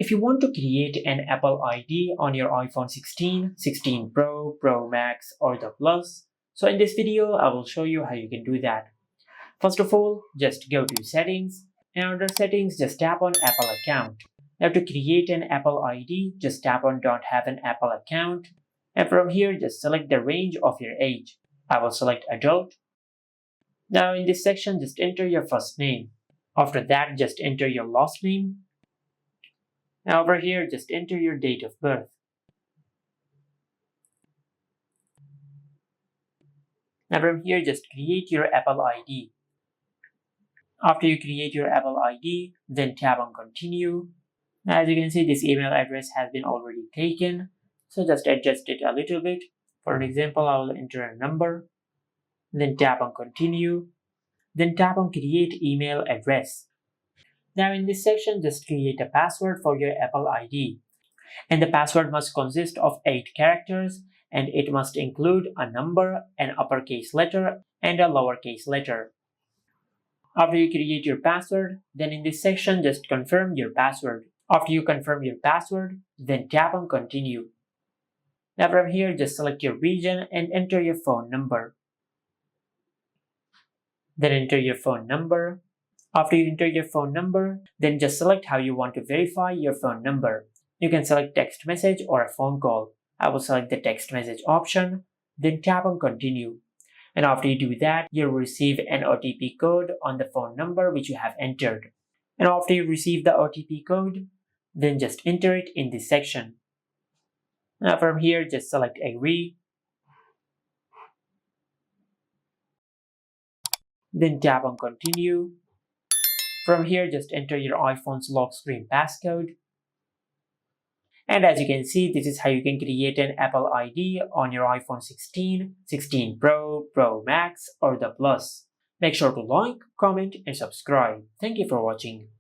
If you want to create an Apple ID on your iPhone 16, 16 Pro, Pro Max, or the Plus, so in this video, I will show you how you can do that. First of all, just go to Settings, and under Settings, just tap on Apple Account. Now to create an Apple ID, just tap on Don't Have an Apple Account, and from here, just select the range of your age. I will select Adult. Now in this section, just enter your first name. After that, just enter your last name. Now over here, just enter your date of birth. Now from here, just create your Apple ID. After you create your Apple ID, then tap on Continue. Now as you can see, this email address has been already taken, so just adjust it a little bit. For an example, I will enter a number, then tap on Continue, then tap on Create Email Address. Now in this section, just create a password for your Apple ID. And the password must consist of 8 characters, and it must include a number, an uppercase letter, and a lowercase letter. After you create your password, then in this section, just confirm your password. After you confirm your password, then tap on Continue. Now from here, just select your region and enter your phone number. Then enter your phone number. After you enter your phone number, then just select how you want to verify your phone number. You can select text message or a phone call. I will select the text message option, then tap on Continue. And after you do that, you'll receive an OTP code on the phone number which you have entered. And after you receive the OTP code, then just enter it in this section. Now from here, just select Agree. Then tap on Continue. From here, just enter your iPhone's lock screen passcode. And as you can see, this is how you can create an Apple ID on your iPhone 16, 16 Pro, Pro Max, or the Plus. Make sure to like, comment, and subscribe. Thank you for watching.